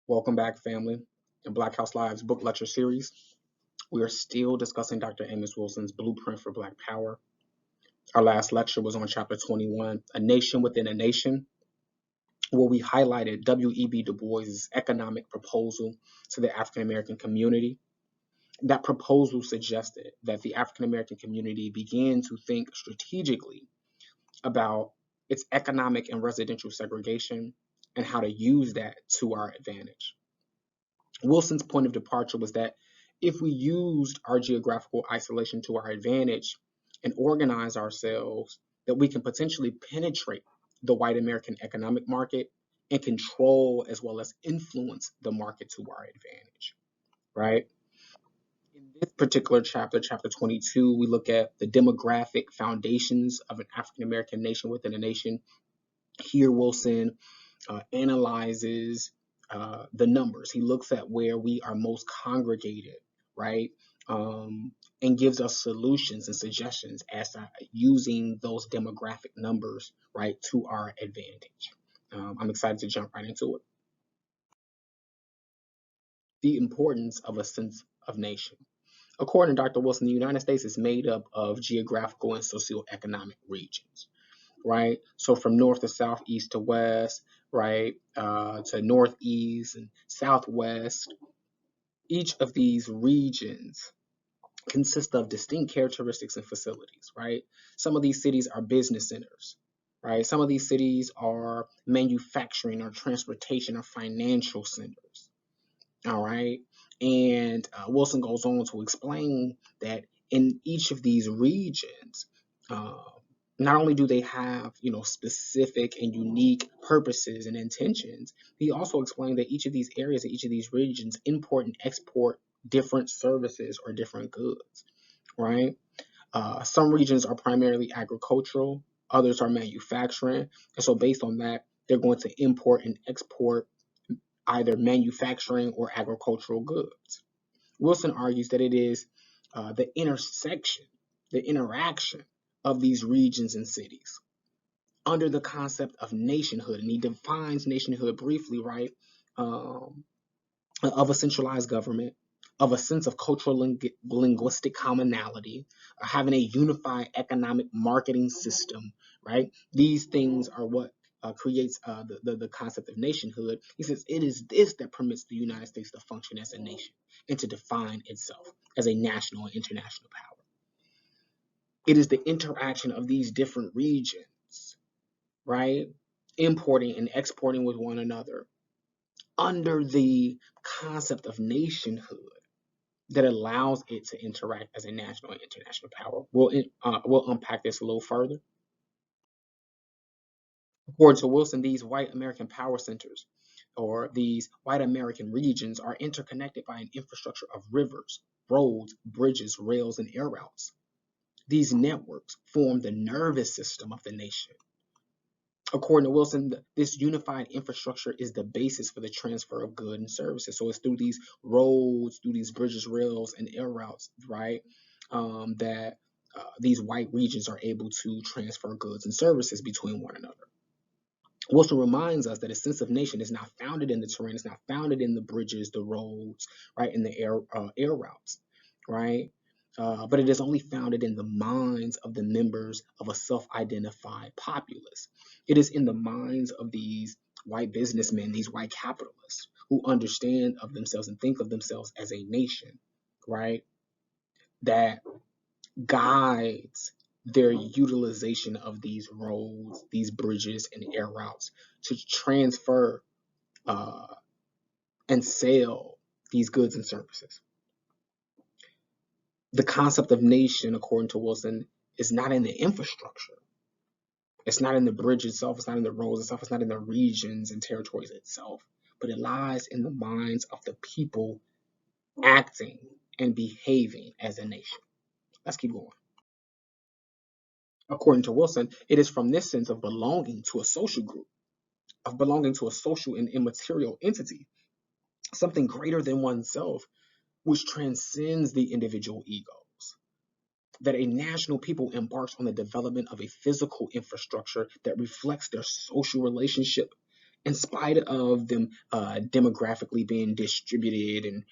Welcome back, family, in Black House Live's book lecture series. We are still discussing Dr. Amos Wilson's Blueprint for Black Power. Our last lecture was on chapter 21, A Nation Within a Nation, where we highlighted W.E.B. Du Bois's economic proposal to the African American community. That proposal suggested that the African American community began to think strategically about its economic and residential segregation and how to use that to our advantage. Wilson's point of departure was that if we used our geographical isolation to our advantage and organize ourselves, that we can potentially penetrate the white American economic market and control as well as influence the market to our advantage, right? In this particular chapter, chapter 22, we look at the demographic foundations of an African American nation within a nation. Here, Wilson analyzes the numbers. He looks at where we are most congregated, right? And gives us solutions and suggestions as to using those demographic numbers, right, to our advantage. I'm excited to jump right into it. The importance of a sense of nation. According to Dr. Wilson, the United States is made up of geographical and socioeconomic regions, right? So from north to south, east to west, right, to northeast and southwest, each of these regions consist of distinct characteristics and facilities, right? Some of these cities are business centers, right? Some of these cities are manufacturing or transportation or financial centers, all right? And Wilson goes on to explain that in each of these regions, uh, not only do they have, specific and unique purposes and intentions, he also explained that each of these areas and each of these regions import and export different services or different goods, right? Some regions are primarily agricultural, others are manufacturing. And so based on that, they're going to import and export either manufacturing or agricultural goods. Wilson argues that it is the intersection, the interaction of these regions and cities under the concept of nationhood. And he defines nationhood briefly, right? Of a centralized government, of a sense of cultural linguistic commonality, having a unified economic marketing system, right? These things are what creates the concept of nationhood. He says it is this that permits the United States to function as a nation and to define itself as a national and international power. It is the interaction of these different regions, right? Importing and exporting with one another under the concept of nationhood that allows it to interact as a national and international power. We'll unpack this a little further. According to Wilson, these white American power centers or these white American regions are interconnected by an infrastructure of rivers, roads, bridges, rails, and air routes. These networks form the nervous system of the nation. According to Wilson, this unified infrastructure is the basis for the transfer of goods and services. So it's through these roads, through these bridges, rails, and air routes, right, that these white regions are able to transfer goods and services between one another. Wilson reminds us that a sense of nation is not founded in the terrain, it's not founded in the bridges, the roads, right, and the air routes, right? But it is only founded in the minds of the members of a self-identified populace. It is in the minds of these white businessmen, these white capitalists who understand of themselves and think of themselves as a nation, right? That guides their utilization of these roads, these bridges, and air routes to transfer and sell these goods and services. The concept of nation, according to Wilson, is not in the infrastructure. It's not in the bridge itself. It's not in the roads itself. It's not in the regions and territories itself. But it lies in the minds of the people acting and behaving as a nation. Let's keep going. According to Wilson, it is from this sense of belonging to a social group, of belonging to a social and immaterial entity, something greater than oneself, which transcends the individual egos, that a national people embarks on the development of a physical infrastructure that reflects their social relationship in spite of them demographically being distributed and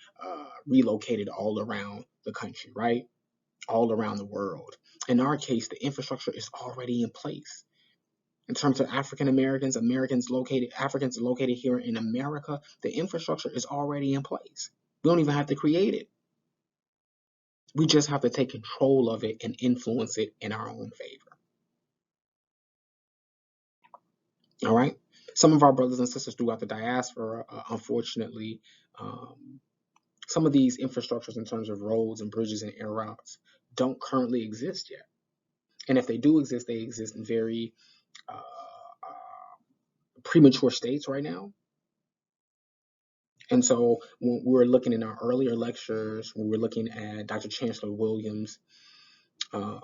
relocated all around the country, right? All around the world. In our case, the infrastructure is already in place. In terms of African Americans, Africans located here in America, the infrastructure is already in place. We don't even have to create it. We just have to take control of it and influence it in our own favor. All right. Some of our brothers and sisters throughout the diaspora, unfortunately, some of these infrastructures in terms of roads and bridges and air routes don't currently exist yet. And if they do exist, they exist in very premature states right now. And so when we were looking in our earlier lectures, when we were looking at Dr. Chancellor Williams, um,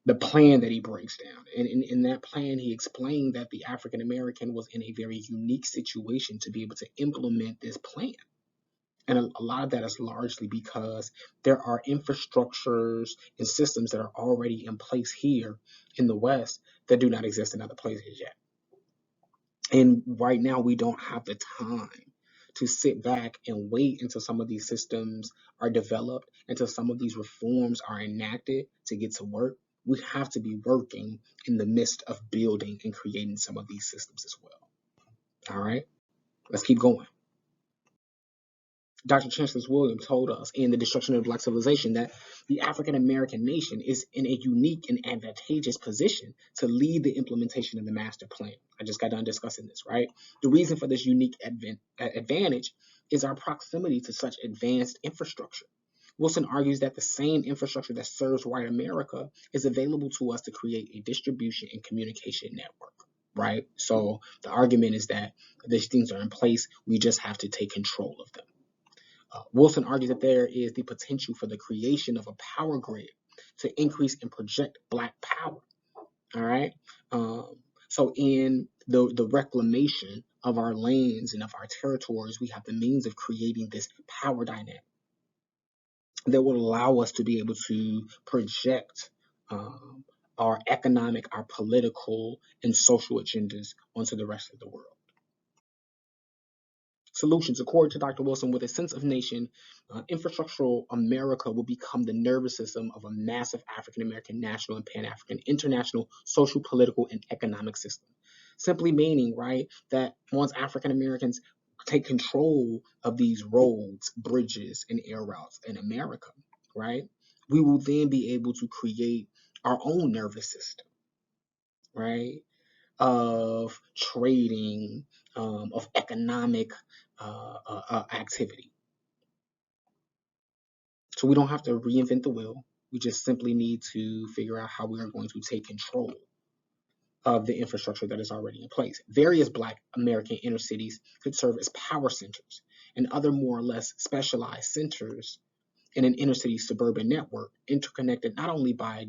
the plan that he breaks down. And in that plan, he explained that the African American was in a very unique situation to be able to implement this plan. And a lot of that is largely because there are infrastructures and systems that are already in place here in the West that do not exist in other places yet. And right now, we don't have the time to sit back and wait until some of these systems are developed, until some of these reforms are enacted to get to work. We have to be working in the midst of building and creating some of these systems as well. All right, let's keep going. Dr. Chancellor Williams told us in The Destruction of Black Civilization that the African American nation is in a unique and advantageous position to lead the implementation of the master plan. I just got done discussing this, right? The reason for this unique advantage is our proximity to such advanced infrastructure. Wilson argues that the same infrastructure that serves white America is available to us to create a distribution and communication network, right? So the argument is that these things are in place. We just have to take control of them. Wilson argues that there is the potential for the creation of a power grid to increase and project Black power. All right. So in the reclamation of our lands and of our territories, we have the means of creating this power dynamic that will allow us to be able to project our economic, our political, and social agendas onto the rest of the world. Solutions. According to Dr. Wilson, with a sense of nation, infrastructural America will become the nervous system of a massive African American, national, and Pan African international social, political, and economic system. Simply meaning, right, that once African Americans take control of these roads, bridges, and air routes in America, right, we will then be able to create our own nervous system, right? Of trading, of economic activity. So we don't have to reinvent the wheel. We just simply need to figure out how we are going to take control of the infrastructure that is already in place. Various Black American inner cities could serve as power centers, and other more or less specialized centers in an inner city suburban network, interconnected not only by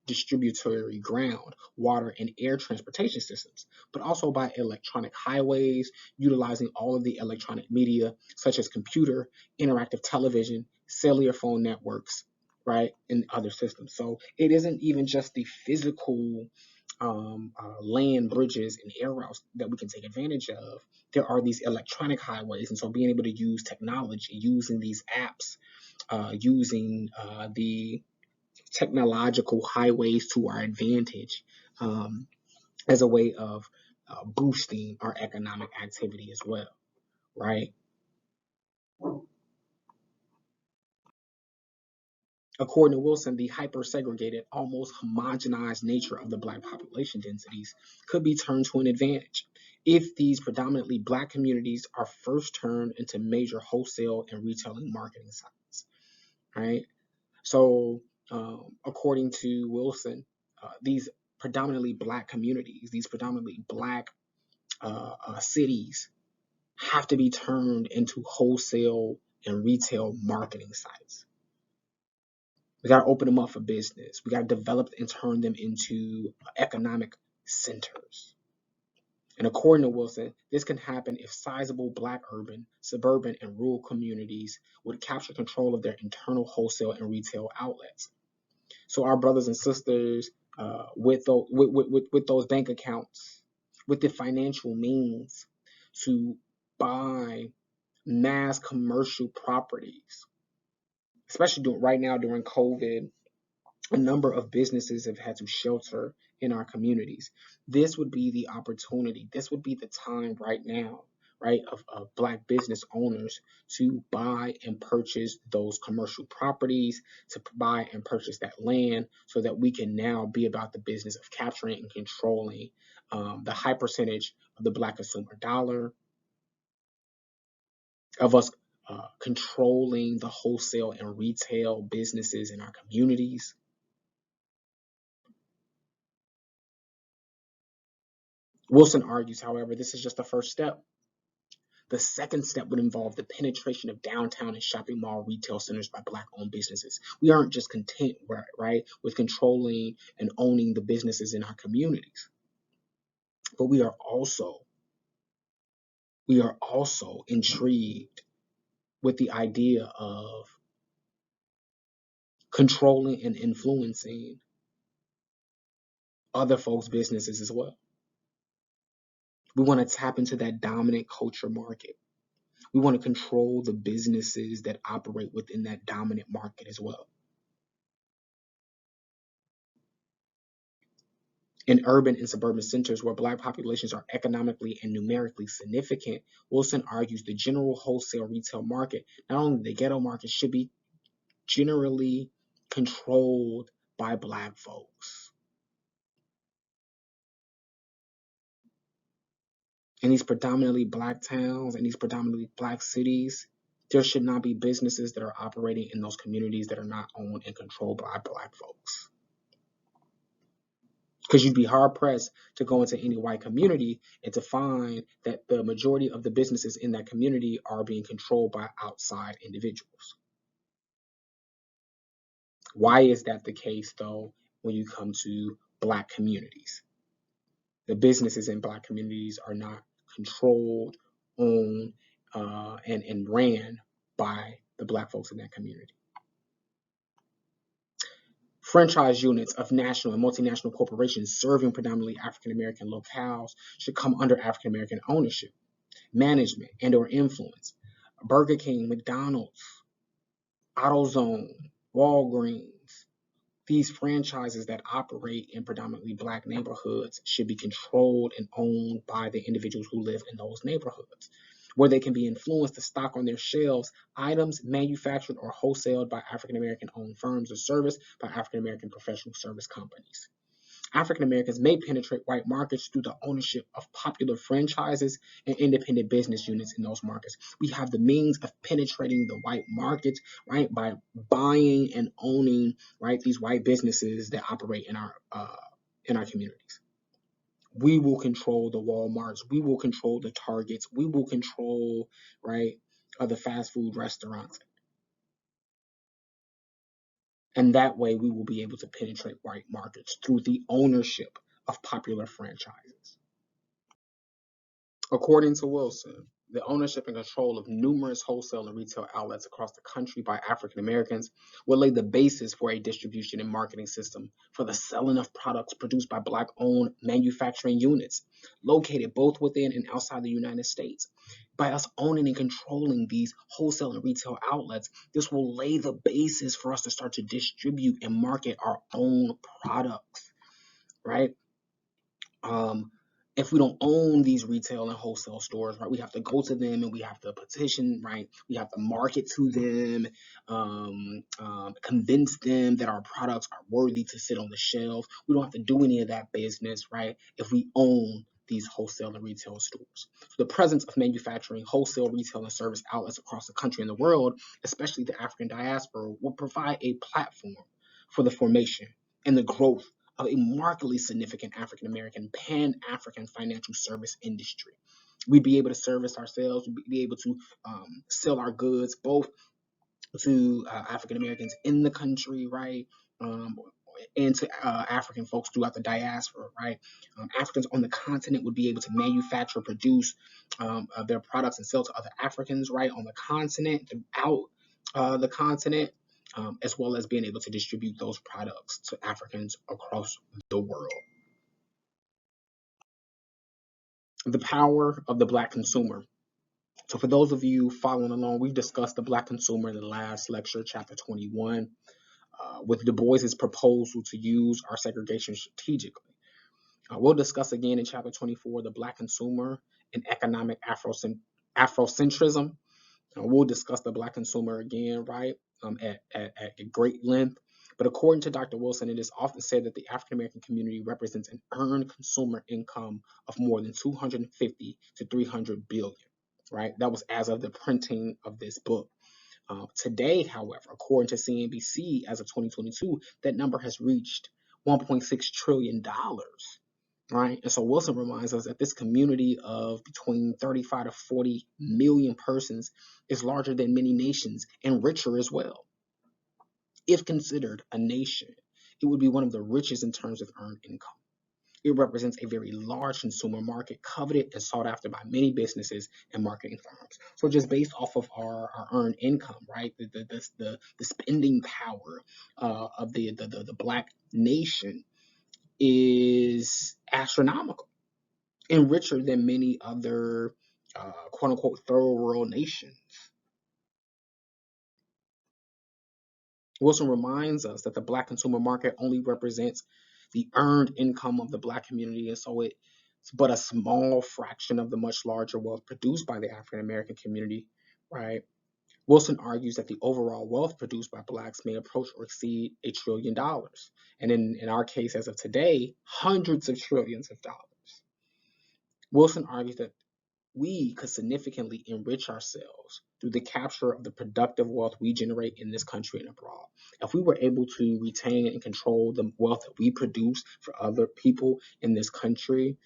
distributory ground, water, and air transportation systems, but also by electronic highways, utilizing all of the electronic media, such as computer, interactive television, cellular phone networks, right, and other systems. So it isn't even just the physical land bridges and air routes that we can take advantage of. There are these electronic highways, and so being able to use technology, using these apps, using the technological highways to our advantage, as a way of boosting our economic activity as well, right? According to Wilson, the hyper-segregated, almost homogenized nature of the Black population densities could be turned to an advantage if these predominantly Black communities are first turned into major wholesale and retailing marketing sites, right? So, according to Wilson, these predominantly Black communities, these predominantly Black cities, have to be turned into wholesale and retail marketing sites. We got to open them up for business. We got to develop and turn them into economic centers. And according to Wilson, this can happen if sizable Black urban, suburban, and rural communities would capture control of their internal wholesale and retail outlets. So our brothers and sisters with those bank accounts, with the financial means to buy mass commercial properties, especially right now during COVID. A number of businesses have had to shelter in our communities. This would be the opportunity. This would be the time right now, right, of Black business owners to buy and purchase those commercial properties, to buy and purchase that land, so that we can now be about the business of capturing and controlling the high percentage of the Black consumer dollar, of us controlling the wholesale and retail businesses in our communities. Wilson argues, however, this is just the first step. The second step would involve the penetration of downtown and shopping mall retail centers by Black-owned businesses. We aren't just content, right, with controlling and owning the businesses in our communities, but we are also intrigued with the idea of controlling and influencing other folks' businesses as well. We want to tap into that dominant culture market. We want to control the businesses that operate within that dominant market as well. In urban and suburban centers where Black populations are economically and numerically significant, Wilson argues the general wholesale retail market, not only the ghetto market, should be generally controlled by Black folks. In these predominantly Black towns and these predominantly Black cities, there should not be businesses that are operating in those communities that are not owned and controlled by Black folks. Because you'd be hard pressed to go into any white community and to find that the majority of the businesses in that community are being controlled by outside individuals. Why is that the case, though, when you come to Black communities? The businesses in Black communities are not controlled, owned, and ran by the Black folks in that community. Franchise units of national and multinational corporations serving predominantly African American locales should come under African American ownership, management, and or influence. Burger King, McDonald's, AutoZone, Walgreens, these franchises that operate in predominantly Black neighborhoods should be controlled and owned by the individuals who live in those neighborhoods, where they can be influenced to stock on their shelves items manufactured or wholesaled by African American owned firms or serviced by African American professional service companies. African Americans may penetrate white markets through the ownership of popular franchises and independent business units in those markets. We have the means of penetrating the white markets, right, by buying and owning, right, these white businesses that operate in our communities. We will control the Walmarts. We will control the Targets. We will control, right, the fast food restaurants. And that way we will be able to penetrate white markets through the ownership of popular franchises. According to Wilson, the ownership and control of numerous wholesale and retail outlets across the country by African Americans will lay the basis for a distribution and marketing system for the selling of products produced by Black-owned manufacturing units located both within and outside the United States. By us owning and controlling these wholesale and retail outlets, this will lay the basis for us to start to distribute and market our own products, right? If we don't own these retail and wholesale stores, right, we have to go to them and we have to petition, right? We have to market to them, convince them that our products are worthy to sit on the shelf. We don't have to do any of that business, right, if we own these wholesale and retail stores. So the presence of manufacturing, wholesale, retail, and service outlets across the country and the world, especially the African diaspora, will provide a platform for the formation and the growth of a markedly significant African American Pan-African financial service industry. We'd be able to service ourselves, we'd be able to sell our goods both to African Americans in the country, right? And to African folks throughout the diaspora, right? Africans on the continent would be able to manufacture, produce their products and sell to other Africans, right, on the continent, throughout the continent, as well as being able to distribute those products to Africans across the world. The power of the Black consumer. So for those of you following along, we've discussed the Black consumer in the last lecture, chapter 21, with Du Bois's proposal to use our segregation strategically. We'll discuss again in chapter 24 the Black consumer and economic Afrocentrism. We'll discuss the Black consumer again, right, at great length. But according to Dr. Wilson, it is often said that the African American community represents an earned consumer income of more than 250 to 300 billion, right? That was as of the printing of this book. Today, however, according to CNBC, as of 2022, that number has reached $1.6 trillion, right? And so Wilson reminds us that this community of between 35 to 40 million persons is larger than many nations and richer as well. If considered a nation, it would be one of the richest in terms of earned income. It represents a very large consumer market, coveted and sought after by many businesses and marketing firms. So just based off of our earned income, right, the spending power of the Black nation is astronomical and richer than many other quote unquote third world nations. Wilson reminds us that the Black consumer market only represents the earned income of the Black community, and so it's but a small fraction of the much larger wealth produced by the African American community, right? Wilson argues that the overall wealth produced by Blacks may approach or exceed $1 trillion, and in our case, as of today, hundreds of trillions of dollars. Wilson argues that we could significantly enrich ourselves through the capture of the productive wealth we generate in this country and abroad. If we were able to retain and control the wealth that we produce for other people in this country,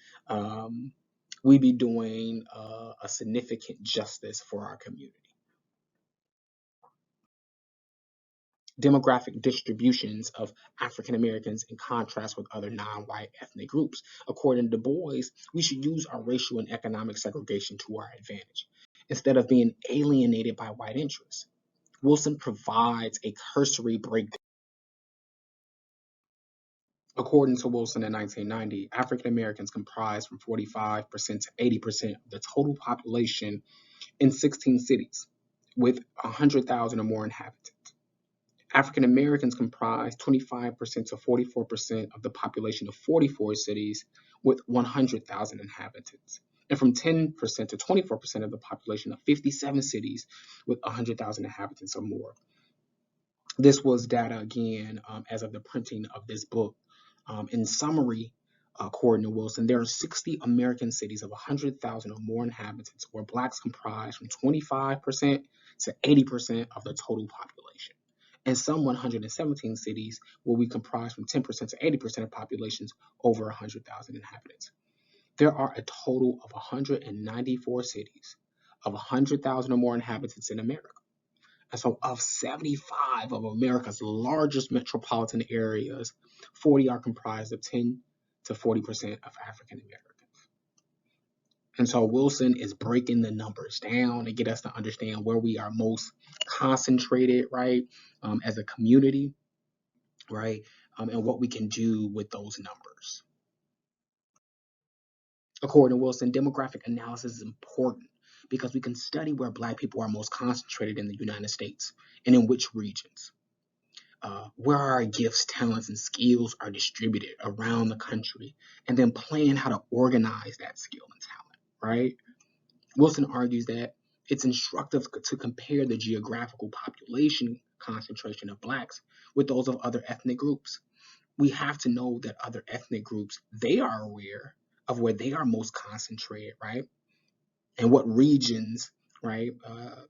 we'd be doing a significant justice for our community. Demographic distributions of African Americans in contrast with other non-white ethnic groups. According to Du Bois, we should use our racial and economic segregation to our advantage instead of being alienated by white interests. Wilson provides a cursory breakdown. According to Wilson in 1990, African Americans comprise from 45% to 80% of the total population in 16 cities with 100,000 or more inhabitants. African Americans comprise 25% to 44% of the population of 44 cities with 100,000 inhabitants, and from 10% to 24% of the population of 57 cities with 100,000 inhabitants or more. This was data again as of the printing of this book. In summary, according to Wilson, there are 60 American cities of 100,000 or more inhabitants where Blacks comprise from 25% to 80% of the total population, and some 117 cities where we comprise from 10% to 80% of populations over 100,000 inhabitants. There are a total of 194 cities of 100,000 or more inhabitants in America. And so of 75 of America's largest metropolitan areas, 40 are comprised of 10 to 40% of African Americans. And so Wilson is breaking the numbers down to get us to understand where we are most concentrated, right, as a community, right, and what we can do with those numbers. According to Wilson, demographic analysis is important because we can study where Black people are most concentrated in the United States and in which regions. Where our gifts, talents, and skills are distributed around the country, and then plan how to organize that skill and talent, right? Wilson argues that it's instructive to compare the geographical population concentration of Blacks with those of other ethnic groups. We have to know that other ethnic groups, they are aware of where they are most concentrated, right? And what regions, right,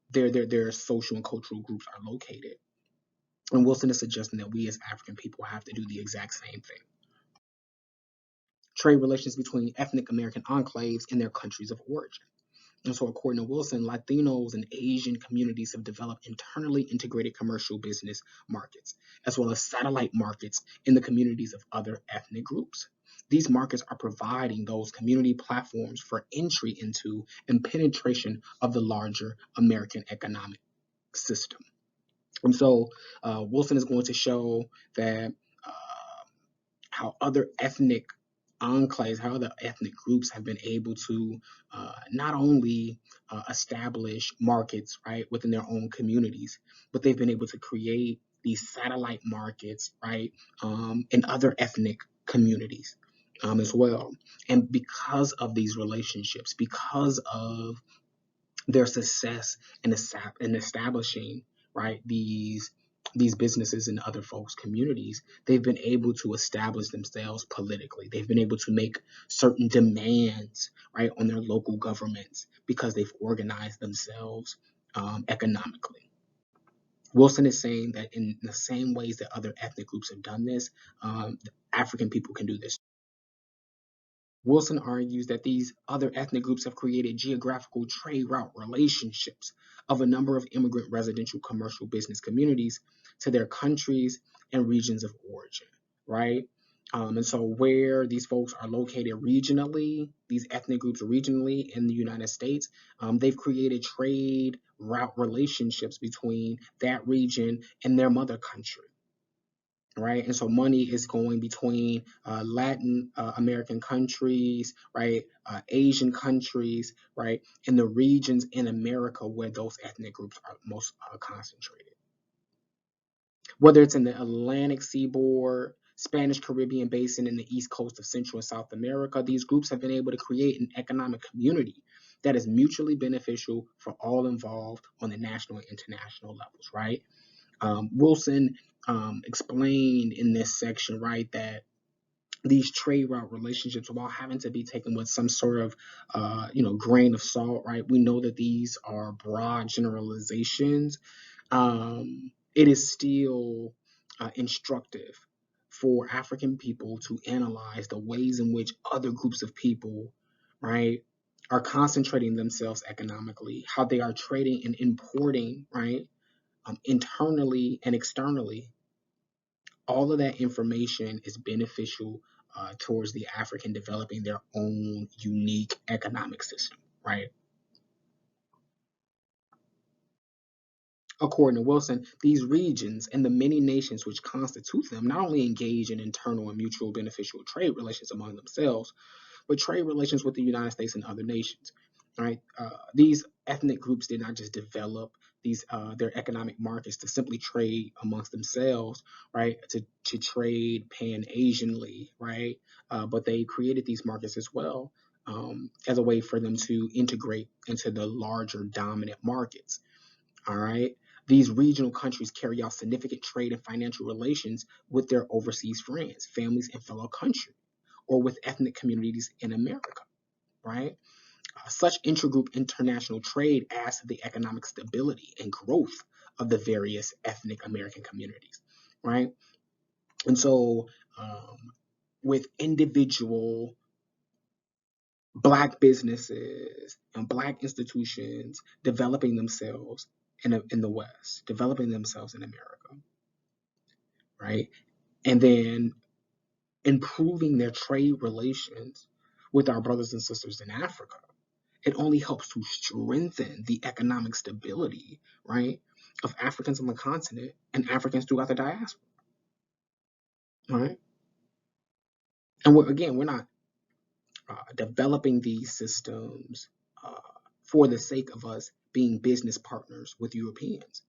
their social and cultural groups are located. And Wilson is suggesting that we as African people have to do the exact same thing. Trade relations between ethnic American enclaves and their countries of origin. And so, according to Wilson, Latinos and Asian communities have developed internally integrated commercial business markets, as well as satellite markets in the communities of other ethnic groups. These markets are providing those community platforms for entry into and penetration of the larger American economic system. And so, Wilson is going to show that how other ethnic enclaves, how the ethnic groups have been able to not only establish markets, right, within their own communities, but they've been able to create these satellite markets, right, in other ethnic communities as well. And because of these relationships, because of their success in establishing, right, these businesses in other folks' communities, they've been able to establish themselves politically. They've been able to make certain demands, right, on their local governments because they've organized themselves economically. Wilson is saying that in the same ways that other ethnic groups have done this, African people can do this. Wilson argues that these other ethnic groups have created geographical trade route relationships of a number of immigrant residential commercial business communities to their countries and regions of origin, right? And so, where these folks are located regionally, these ethnic groups regionally in the United States, they've created trade route relationships between that region and their mother country, right? And so money is going between Latin American countries, right? Asian countries, right? In the regions in America where those ethnic groups are most concentrated. Whether it's in the Atlantic seaboard, Spanish Caribbean basin, in the east coast of Central and South America, these groups have been able to create an economic community that is mutually beneficial for all involved on the national and international levels, right? Wilson explained in this section, right, that these trade route relationships, while having to be taken with some sort of, grain of salt, right? We know that these are broad generalizations. It is still instructive for African people to analyze the ways in which other groups of people, right, are concentrating themselves economically, how they are trading and importing, right, internally and externally. All of that information is beneficial towards the African developing their own unique economic system, right? According to Wilson, these regions and the many nations which constitute them not only engage in internal and mutual beneficial trade relations among themselves, but trade relations with the United States and other nations. Right? These ethnic groups did not just develop these their economic markets to simply trade amongst themselves, right? To trade pan Asianly, right? But they created these markets as well as a way for them to integrate into the larger dominant markets. All right. These regional countries carry out significant trade and financial relations with their overseas friends, families, and fellow countries, or with ethnic communities in America, right? Such intergroup international trade adds to the economic stability and growth of the various ethnic American communities, right? And so, with individual Black businesses and Black institutions developing themselves in the West, developing themselves in America, right? And then improving their trade relations with our brothers and sisters in Africa, it only helps to strengthen the economic stability, right, of Africans on the continent and Africans throughout the diaspora, right? And we're not developing these systems uh, for the sake of us being business partners with Europeans.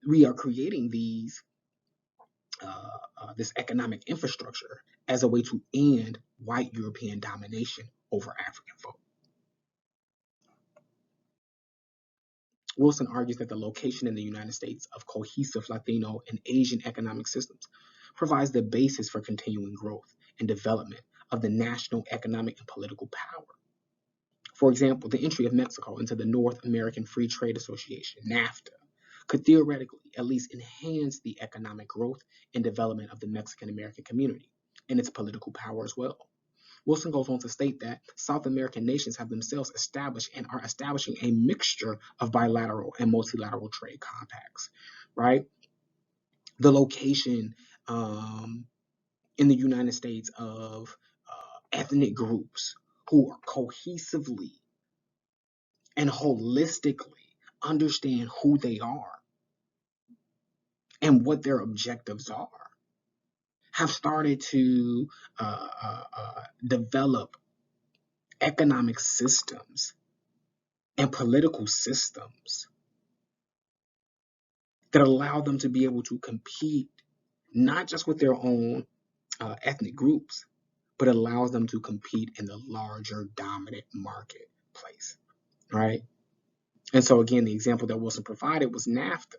We are creating this economic infrastructure as a way to end white European domination over African folk. Wilson argues that the location in the United States of cohesive Latino and Asian economic systems provides the basis for continuing growth and development of the national economic and political power. For example, the entry of Mexico into the North American Free Trade Association, NAFTA, could theoretically at least enhance the economic growth and development of the Mexican American community and its political power as well. Wilson goes on to state that South American nations have themselves established and are establishing a mixture of bilateral and multilateral trade compacts, right? The location in the United States of ethnic groups who are cohesively and holistically understand who they are and what their objectives are, have started to develop economic systems and political systems that allow them to be able to compete not just with their own ethnic groups, but allows them to compete in the larger dominant marketplace, right? And so again, the example that Wilson provided was NAFTA.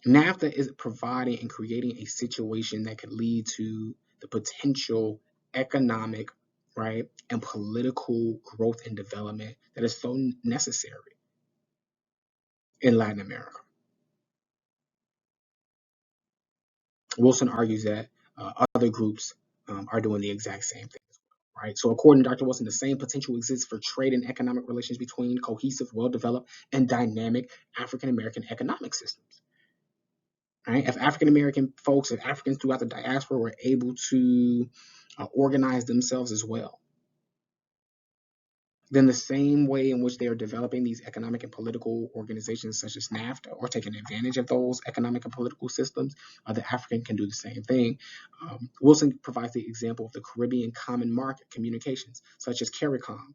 NAFTA is providing and creating a situation that could lead to the potential economic, right, and political growth and development that is so necessary in Latin America. Wilson argues that other groups are doing the exact same thing. Right. So according to Dr. Wilson, the same potential exists for trade and economic relations between cohesive, well-developed, and dynamic African American economic systems. Right. If African American folks, if Africans throughout the diaspora were able to organize themselves as well, then the same way in which they are developing these economic and political organizations such as NAFTA or taking advantage of those economic and political systems, the African can do the same thing. Wilson provides the example of the Caribbean Common Market Communications, such as CARICOM,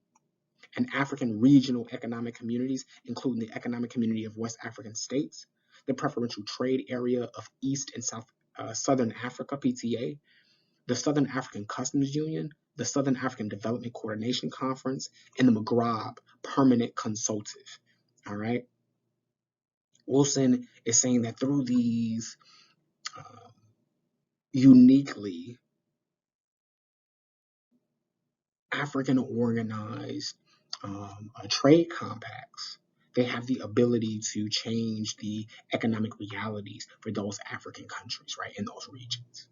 and African regional economic communities, including the Economic Community of West African States, the Preferential Trade Area of East and Southern Africa, PTA, the Southern African Customs Union, the Southern African Development Coordination Conference, and the Maghreb Permanent Consultative. All right. Wilson is saying that through these uniquely African organized trade compacts, they have the ability to change the economic realities for those African countries, right, in those regions.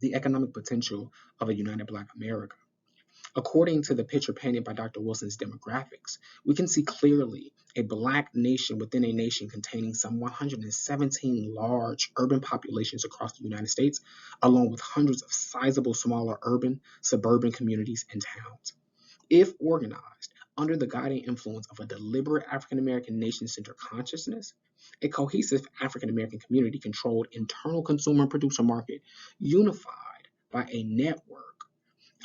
The economic potential of a united Black America. According to the picture painted by Dr. Wilson's demographics, we can see clearly a Black nation within a nation containing some 117 large urban populations across the United States, along with hundreds of sizable smaller urban, suburban communities and towns. If organized under the guiding influence of a deliberate African American nation-centered consciousness, a cohesive African American community-controlled internal consumer and producer market unified by a network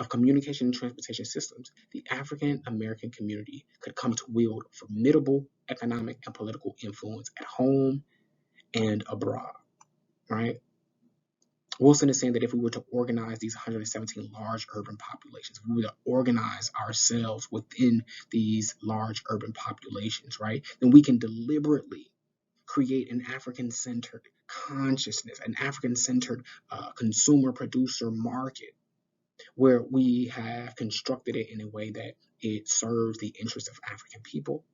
of communication and transportation systems, the African American community could come to wield formidable economic and political influence at home and abroad, right? Wilson is saying that if we were to organize these 117 large urban populations, if we were to organize ourselves within these large urban populations, right, then we can deliberately create an African-centered consciousness, an African-centered consumer-producer market where we have constructed it in a way that it serves the interests of African people.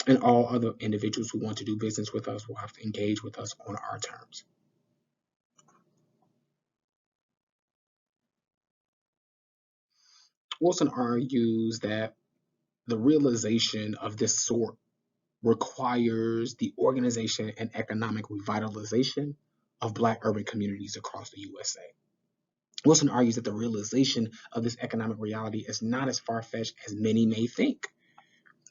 And all other individuals who want to do business with us will have to engage with us on our terms. Wilson argues that the realization of this sort requires the organization and economic revitalization of Black urban communities across the USA. Wilson argues that the realization of this economic reality is not as far-fetched as many may think.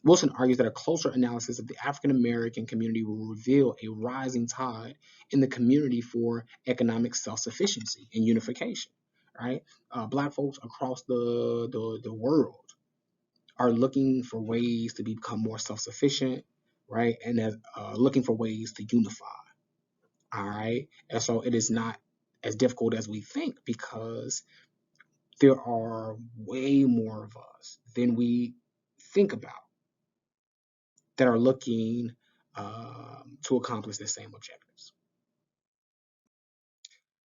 Wilson argues that a closer analysis of the African American community will reveal a rising tide in the community for economic self-sufficiency and unification. Right, Black folks across the world are looking for ways to become more self-sufficient, right, and looking for ways to unify. All right, and so it is not as difficult as we think because there are way more of us than we think about that are looking to accomplish the same objectives.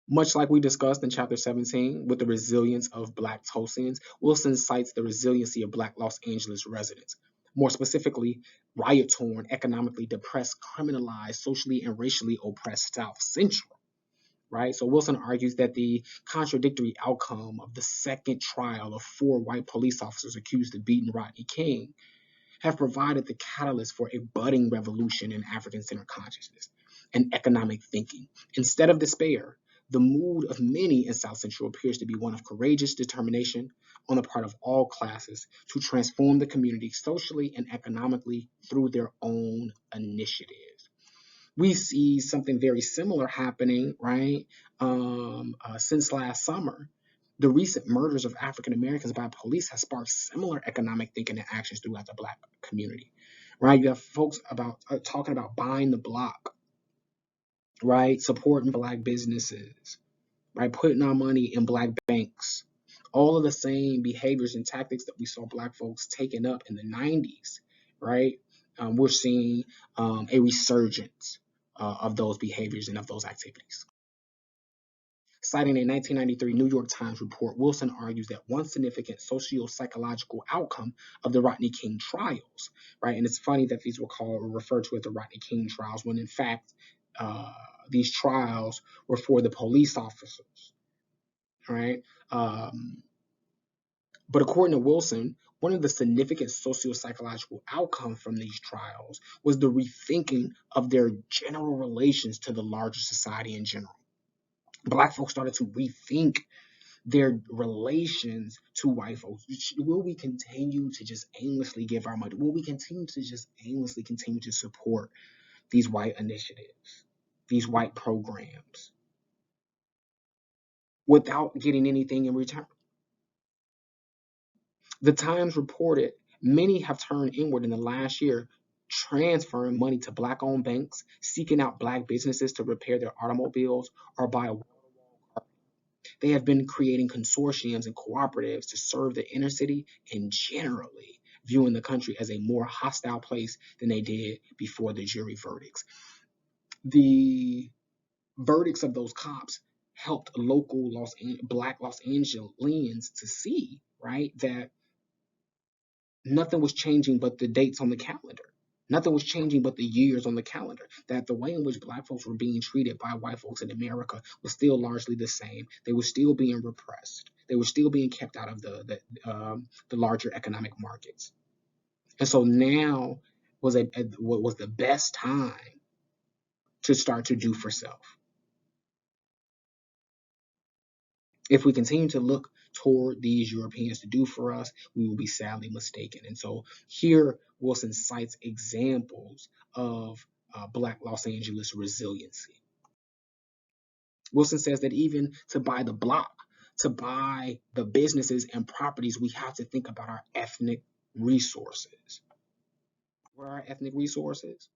Much like we discussed in chapter 17 with the resilience of Black Tulsians, Wilson cites the resiliency of Black Los Angeles residents. More specifically, riot-torn, economically depressed, criminalized, socially and racially oppressed South Central. Right? So Wilson argues that the contradictory outcome of the second trial of 4 white police officers accused of beating Rodney King have provided the catalyst for a budding revolution in African-centered consciousness and economic thinking. Instead of despair, The mood of many in South Central appears to be one of courageous determination on the part of all classes to transform the community socially and economically through their own initiatives. We see something very similar happening, right? Since last summer, the recent murders of African Americans by police has sparked similar economic thinking and actions throughout the Black community, right? You have folks about talking about buying the block, right? Supporting Black businesses, right? Putting our money in Black banks. All of the same behaviors and tactics that we saw Black folks taking up in the 90s, right? We're seeing a resurgence of those behaviors and of those activities. Citing a 1993 New York Times report, Wilson argues that one significant socio-psychological outcome of the Rodney King trials, right? And it's funny that these were called or referred to as the Rodney King trials, when in fact uh, these trials were for the police officers, right? Um, but according to Wilson, one of the significant socio-psychological outcomes from these trials was the rethinking of their general relations to the larger society in general. Black folks started to rethink their relations to white folks. Will we continue to just aimlessly give our money? Will we continue to just aimlessly continue to support these white initiatives, these white programs, without getting anything in return? The Times reported many have turned inward in the last year, transferring money to Black-owned banks, seeking out Black businesses to repair their automobiles or buy a. They have been creating consortiums and cooperatives to serve the inner city and generally viewing the country as a more hostile place than they did before the jury verdicts. The verdicts of those cops helped local Black Los Angeles to see, right, that nothing was changing but the dates on the calendar. Nothing was changing but the years on the calendar. That the way in which Black folks were being treated by white folks in America was still largely the same. They were still being repressed. They were still being kept out of the larger economic markets. And so now what was the best time to start to do for self. If we continue to look toward these Europeans to do for us, we will be sadly mistaken. And so here, Wilson cites examples of Black Los Angeles resiliency. Wilson says that even to buy the block, to buy the businesses and properties, we have to think about our ethnic resources. What are our ethnic resources?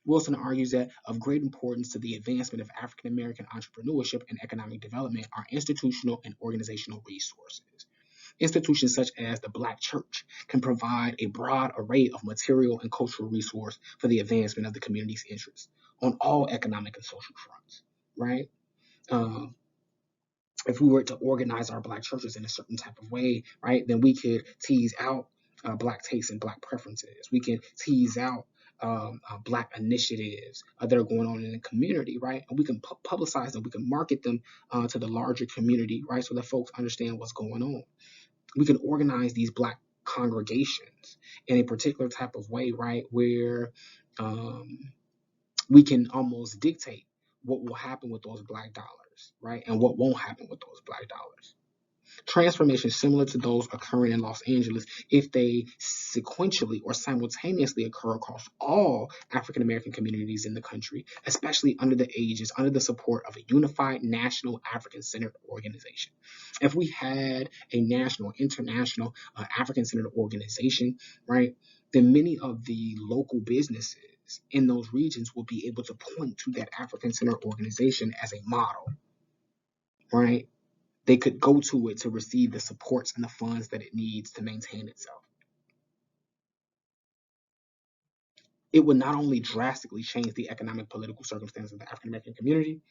Wilson argues that of great importance to the advancement of African American entrepreneurship and economic development are institutional and organizational resources. Institutions such as the Black Church can provide a broad array of material and cultural resource for the advancement of the community's interests on all economic and social fronts, right? Um, if we were to organize our Black churches in a certain type of way, right, then we could tease out Black tastes and Black preferences. We can tease out Black initiatives that are going on in the community, right? And we can publicize them, we can market them to the larger community, right, so that folks understand what's going on. We can organize these Black congregations in a particular type of way, right, where we can almost dictate what will happen with those Black dollars, right, and what won't happen with those Black dollars. Transformations similar to those occurring in Los Angeles, if they sequentially or simultaneously occur across all African American communities in the country, especially under the support of a unified national African-centered organization. If we had a national, international African-centered organization, right, then many of the local businesses in those regions will be able to point to that African-centered organization as a model, right? They could go to it to receive the supports and the funds that it needs to maintain itself. It would not only drastically change the economic political circumstances of the African American community,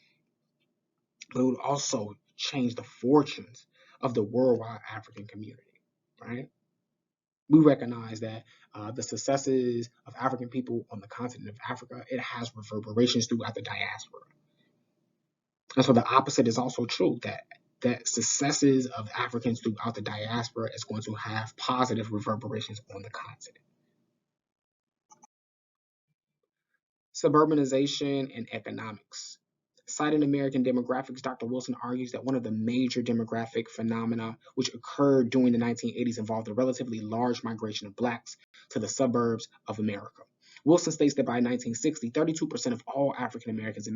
but it would also change the fortunes of the worldwide African community, right? We recognize that the successes of African people on the continent of Africa, it has reverberations throughout the diaspora. And so the opposite is also true, that successes of Africans throughout the diaspora is going to have positive reverberations on the continent. Suburbanization and economics. Citing American demographics, Dr. Wilson argues that one of the major demographic phenomena which occurred during the 1980s involved a relatively large migration of blacks to the suburbs of America. Wilson states that by 1960, 32% of all African Americans in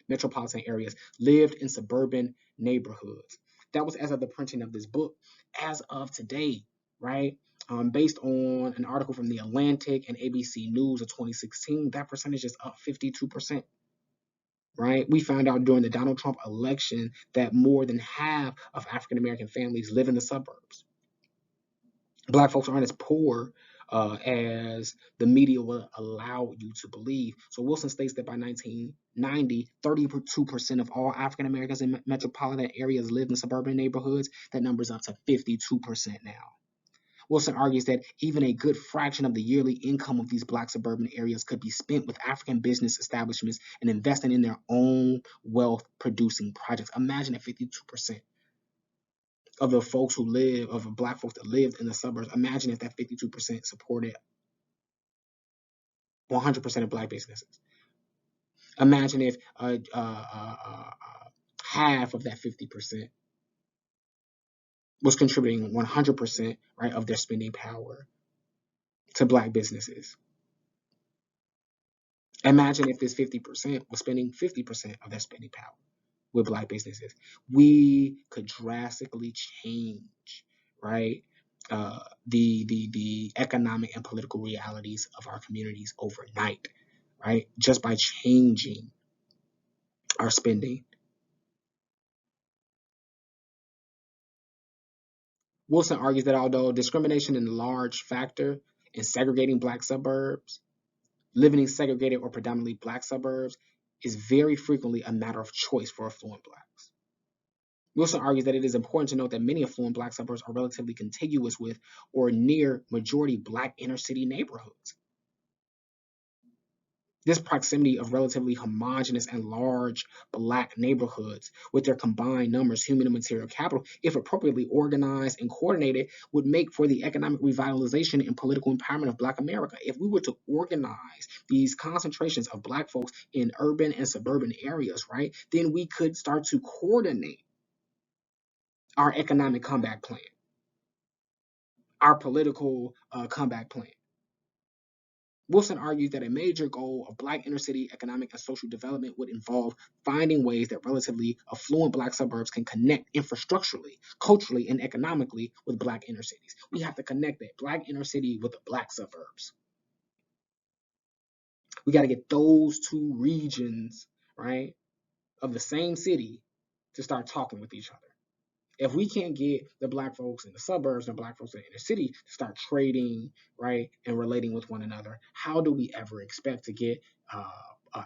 metropolitan areas lived in suburban neighborhoods. That was as of the printing of this book. As of today, right? Based on an article from The Atlantic and ABC News of 2016, that percentage is up 52%. Right? We found out during the Donald Trump election that more than half of African American families live in the suburbs. Black folks aren't as poor as the media will allow you to believe. So Wilson states that by 1990, 32% of all African Americans in metropolitan areas lived in suburban neighborhoods. That number's up to 52% now. Wilson argues that even a good fraction of the yearly income of these black suburban areas could be spent with African business establishments and investing in their own wealth-producing projects. Imagine if 52% of the folks who live, of the black folks that lived in the suburbs, imagine if that 52% supported 100% of black businesses. Imagine if half of that 50% was contributing 100%, right, of their spending power to black businesses. Imagine if this 50% was spending 50% of their spending power with black businesses. We could drastically change, right, the economic and political realities of our communities overnight, right, just by changing our spending. Wilson argues that although discrimination is a large factor in segregating black suburbs, living in segregated or predominantly black suburbs is very frequently a matter of choice for affluent blacks. Wilson argues that it is important to note that many affluent black suburbs are relatively contiguous with or near majority black inner city neighborhoods. This proximity of relatively homogeneous and large black neighborhoods with their combined numbers, human and material capital, if appropriately organized and coordinated, would make for the economic revitalization and political empowerment of black America. If we were to organize these concentrations of black folks in urban and suburban areas, right, then we could start to coordinate our economic comeback plan, our political comeback plan. Wilson argues that a major goal of black inner city economic and social development would involve finding ways that relatively affluent black suburbs can connect infrastructurally, culturally, and economically with black inner cities. We have to connect that black inner city with the black suburbs. We got to get those two regions, right, of the same city to start talking with each other. If we can't get the black folks in the suburbs and the black folks in the inner city to start trading, right, and relating with one another, how do we ever expect to get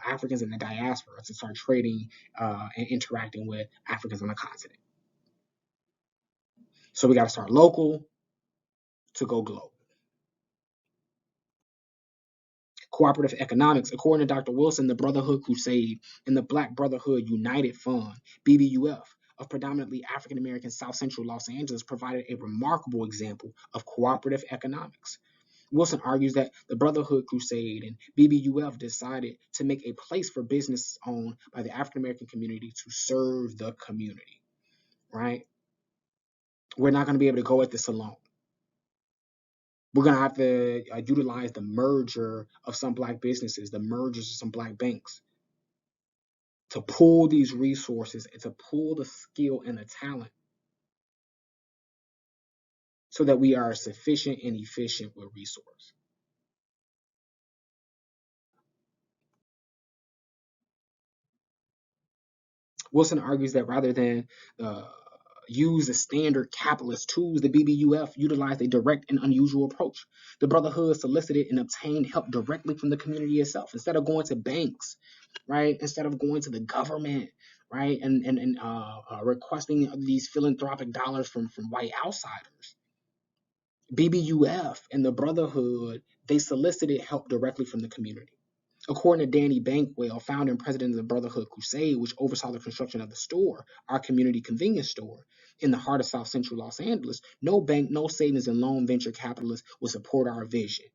Africans in the diaspora to start trading and interacting with Africans on the continent? So we got to start local to go global. Cooperative economics. According to Dr. Wilson, the Brotherhood Crusade and the Black Brotherhood United Fund, BBUF, of predominantly African American South Central Los Angeles provided a remarkable example of cooperative economics. Wilson argues that the Brotherhood Crusade and BBUF decided to make a place for business owned by the African American community to serve the community, right? We're not going to be able to go at this alone. We're going to have to utilize the merger of some black businesses, the mergers of some black banks, to pull these resources and to pull the skill and the talent so that we are sufficient and efficient with resource. Wilson argues that rather than use the standard capitalist tools, the BBUF utilized a direct and unusual approach. The Brotherhood solicited and obtained help directly from the community itself. Instead of going to banks, right? Instead of going to the government, right? And requesting these philanthropic dollars from white outsiders. BBUF and the Brotherhood, they solicited help directly from the community. According to Danny Bankwell, founder and president of the Brotherhood Crusade, which oversaw the construction of the store, our community convenience store, in the heart of South Central Los Angeles, no bank, no savings and loan venture capitalists will support our vision,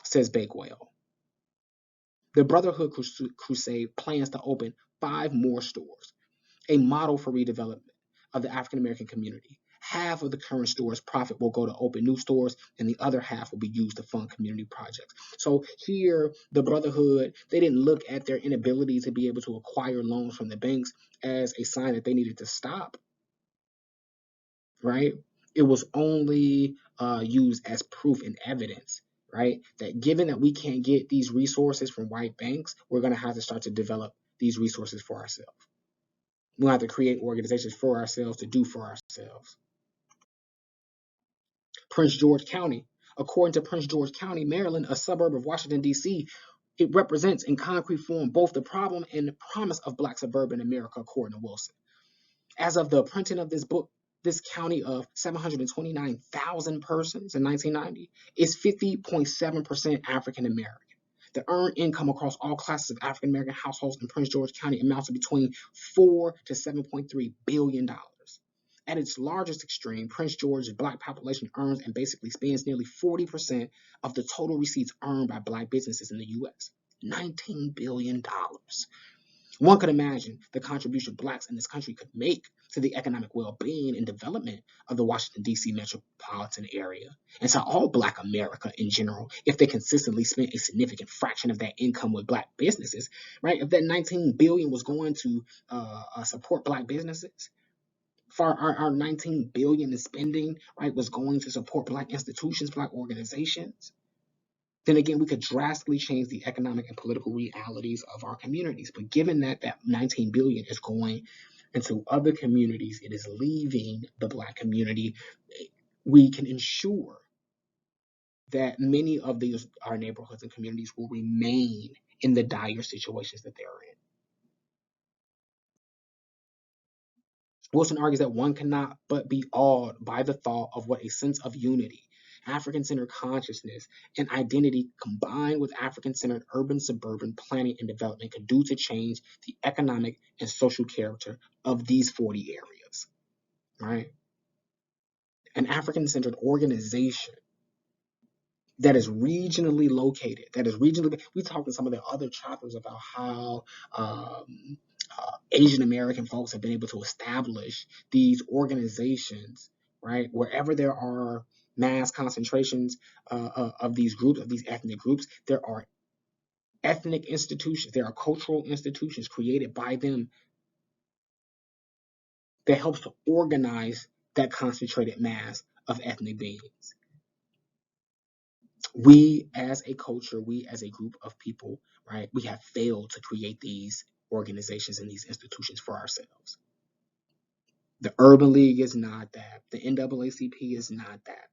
says Bankwell. The Brotherhood Crusade plans to open 5 more stores, a model for redevelopment of the African American community. Half of the current store's profit will go to open new stores, and the other half will be used to fund community projects. So here, the Brotherhood, they didn't look at their inability to be able to acquire loans from the banks as a sign that they needed to stop, right? It was only used as proof and evidence, right? That given that we can't get these resources from white banks, we're going to have to start to develop these resources for ourselves. We'll have to create organizations for ourselves to do for ourselves. Prince George County. According to Prince George County, Maryland, a suburb of Washington, D.C., it represents in concrete form both the problem and the promise of Black suburban America, according to Wilson. As of the printing of this book, this county of 729,000 persons in 1990 is 50.7% African American. The earned income across all classes of African American households in Prince George County amounts to between $4 to $7.3 billion. At its largest extreme, Prince George's Black population earns and basically spends nearly 40% of the total receipts earned by Black businesses in the U.S. $19 billion. One could imagine the contribution Blacks in this country could make to the economic well-being and development of the Washington, D.C. metropolitan area, and to all Black America in general, if they consistently spent a significant fraction of that income with Black businesses, right? If that $19 billion was going to support Black businesses, for our $19 billion in spending, right, was going to support Black institutions, Black organizations, then again, we could drastically change the economic and political realities of our communities. But given that that $19 billion is going into other communities, it is leaving the Black community, we can ensure that many of these our neighborhoods and communities will remain in the dire situations that they're in. Wilson argues that one cannot but be awed by the thought of what a sense of unity, African-centered consciousness, and identity combined with African-centered urban suburban planning and development could do to change the economic and social character of these 40 areas, right? An African-centered organization that is regionally located, we talked in some of the other chapters about how Asian American folks have been able to establish these organizations, right? Wherever there are mass concentrations of these groups, of these ethnic groups, there are ethnic institutions, there are cultural institutions created by them that helps to organize that concentrated mass of ethnic beings. We as a culture, we as a group of people, right, we have failed to create these organizations and these institutions for ourselves. The Urban League is not that. The NAACP is not that.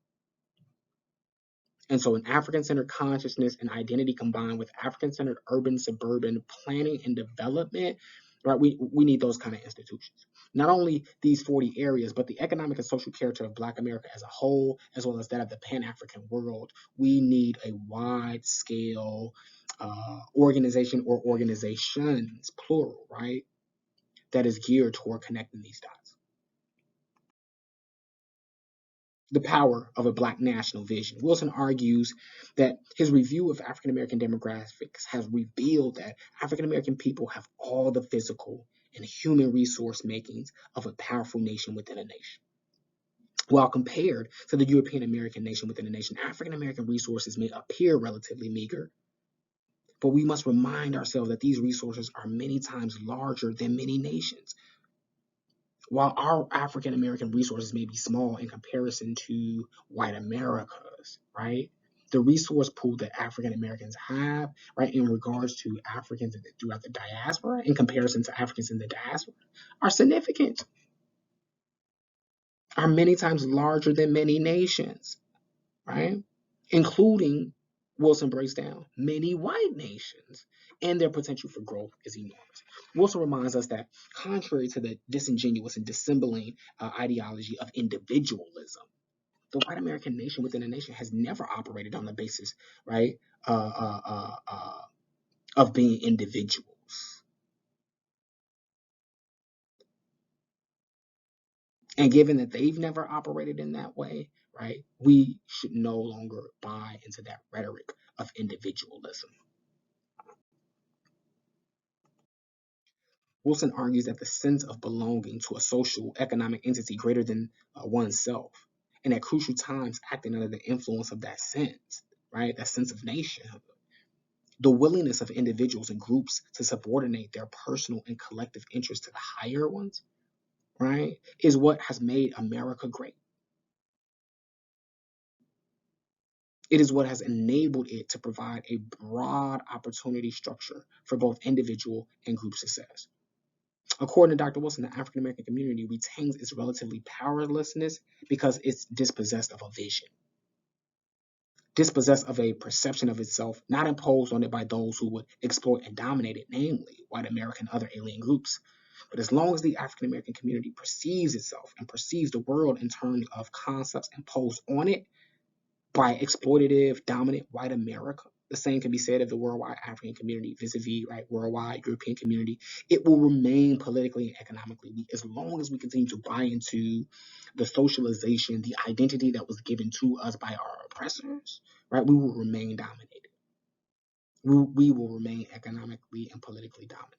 And so an African-centered consciousness and identity combined with African-centered urban suburban planning and development, right? We need those kind of institutions. Not only these 40 areas, but the economic and social character of Black America as a whole, as well as that of the Pan-African world. We need a wide-scale organization or organizations, plural, right? That is geared toward connecting these dots. The power of a Black national vision. Wilson argues that his review of African American demographics has revealed that African American people have all the physical and human resource makings of a powerful nation within a nation. While compared to the European American nation within a nation, African American resources may appear relatively meager, but we must remind ourselves that these resources are many times larger than many nations. While our African American resources may be small in comparison to white America's, right? The resource pool that African Americans have, right, in regards to Africans throughout the diaspora, in comparison to Africans in the diaspora, are significant, are many times larger than many nations, right? Including, Wilson breaks down, many white nations, and their potential for growth is enormous. Wilson reminds us that contrary to the disingenuous and dissembling ideology of individualism, the white American nation within a nation has never operated on the basis, right, of being individuals. And given that they've never operated in that way, right, we should no longer buy into that rhetoric of individualism. Wilson argues that the sense of belonging to a social economic entity greater than oneself, and at crucial times acting under the influence of that sense, right? That sense of nation, the willingness of individuals and groups to subordinate their personal and collective interests to the higher ones, right, is what has made America great. It is what has enabled it to provide a broad opportunity structure for both individual and group success. According to Dr. Wilson, the African American community retains its relatively powerlessness because it's dispossessed of a vision, dispossessed of a perception of itself, not imposed on it by those who would exploit and dominate it, namely white American and other alien groups. But as long as the African American community perceives itself and perceives the world in terms of concepts imposed on it by exploitative, dominant white America, the same can be said of the worldwide African community vis-a-vis right worldwide European community. It will remain politically and economically weak as long as we continue to buy into the socialization, the identity that was given to us by our oppressors. Right, we will remain dominated. We will remain economically and politically dominated.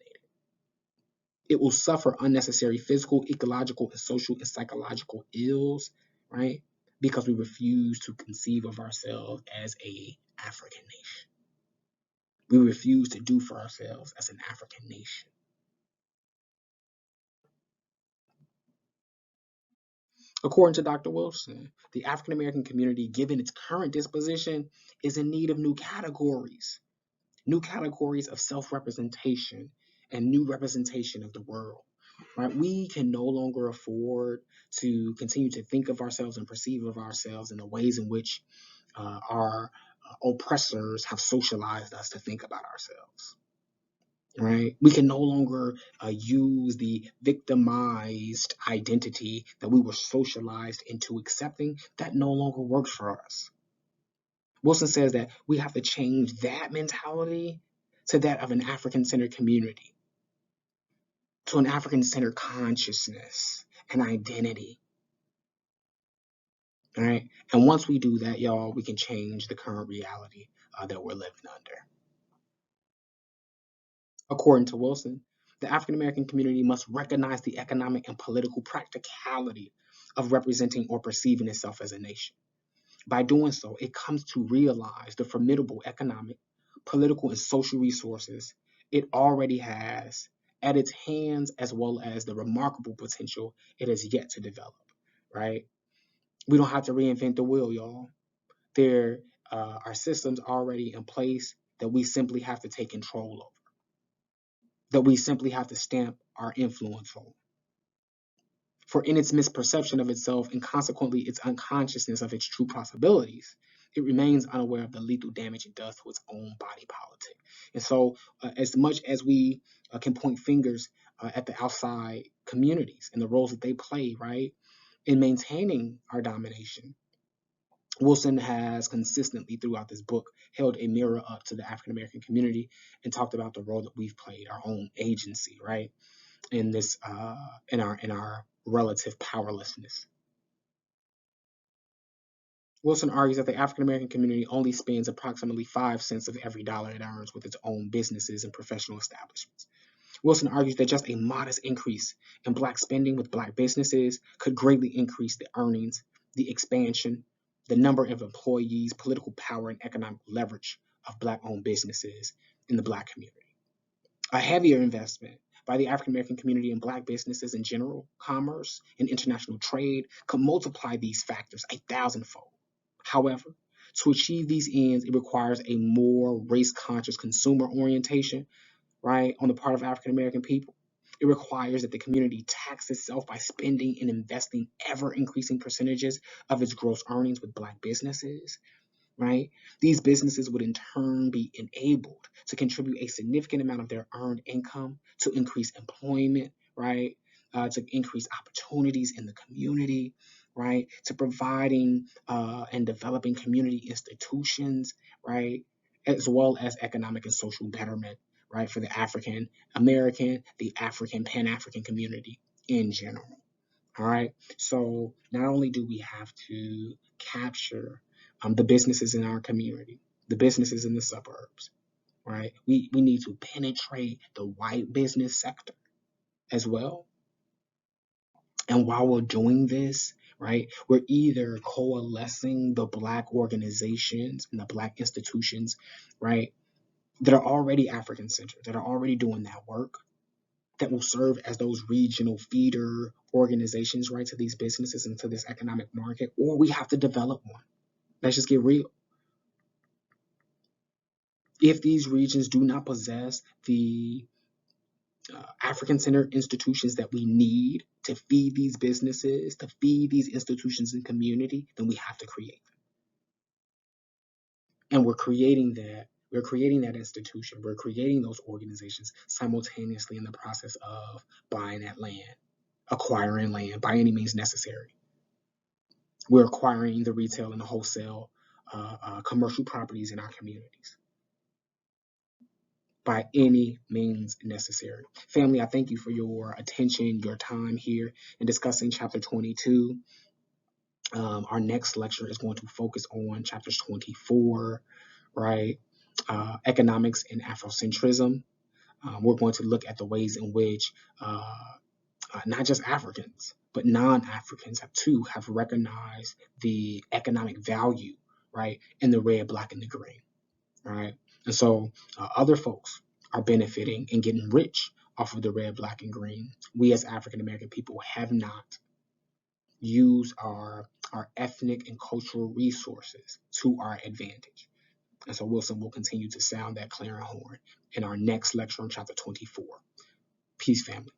It will suffer unnecessary physical, ecological, and social and psychological ills, right? Because we refuse to conceive of ourselves as a African nation. We refuse to do for ourselves as an African nation. According to Dr. Wilson, the African American community, given its current disposition, is in need of new categories of self-representation and new representation of the world. Right? We can no longer afford to continue to think of ourselves and perceive of ourselves in the ways in which our oppressors have socialized us to think about ourselves. Right? We can no longer use the victimized identity that we were socialized into accepting. That no longer works for us. Wilson says that we have to change that mentality to that of an African-centered community, to an African-centered consciousness and identity. All right. And once we do that, y'all, we can change the current reality that we're living under. According to Wilson, the African American community must recognize the economic and political practicality of representing or perceiving itself as a nation. By doing so, it comes to realize the formidable economic, political, and social resources it already has at its hands, as well as the remarkable potential it has yet to develop, right? We don't have to reinvent the wheel, y'all. There are systems already in place that we simply have to take control over, that we simply have to stamp our influence on. For in its misperception of itself and consequently its unconsciousness of its true possibilities, it remains unaware of the lethal damage it does to its own body politic. And so, as much as we can point fingers at the outside communities and the roles that they play, right, in maintaining our domination, Wilson has consistently throughout this book held a mirror up to the African American community and talked about the role that we've played, our own agency, right, in this, in our relative powerlessness. Wilson argues that the African American community only spends approximately 5 cents of every dollar it earns with its own businesses and professional establishments. Wilson argues that just a modest increase in Black spending with Black businesses could greatly increase the earnings, the expansion, the number of employees, political power, and economic leverage of Black-owned businesses in the Black community. A heavier investment by the African American community and Black businesses in general, commerce, and international trade could multiply these factors 1,000-fold. However, to achieve these ends, it requires a more race-conscious consumer orientation, right, on the part of African American people. It requires that the community tax itself by spending and investing ever-increasing percentages of its gross earnings with Black businesses, right? These businesses would in turn be enabled to contribute a significant amount of their earned income to increase employment, right? To increase opportunities in the community, right? To providing and developing community institutions, right? As well as economic and social betterment, right? For the African American, the African, Pan African community in general. All right. So not only do we have to capture the businesses in our community, the businesses in the suburbs, right? We need to penetrate the white business sector, as well. And while we're doing this, right, we're either coalescing the Black organizations and the Black institutions, right, that are already African centered, that are already doing that work, that will serve as those regional feeder organizations, right, to these businesses and to this economic market, or we have to develop one. Let's just get real. If these regions do not possess the African-centered institutions that we need to feed these businesses, to feed these institutions and community, then we have to create them. And we're creating that. We're creating that institution. We're creating those organizations simultaneously in the process of buying that land, acquiring land by any means necessary. We're acquiring the retail and the wholesale commercial properties in our communities by any means necessary. Family, I thank you for your attention, your time here in discussing chapter 22. Our next lecture is going to focus on chapters 24, right? Economics and Afrocentrism. We're going to look at the ways in which not just Africans, but non-Africans have recognized the economic value, right, in the red, black, and the green, right? And so other folks are benefiting and getting rich off of the red, black, and green. We as African American people have not used our ethnic and cultural resources to our advantage. And so Wilson will continue to sound that clarion horn in our next lecture on chapter 24. Peace, family.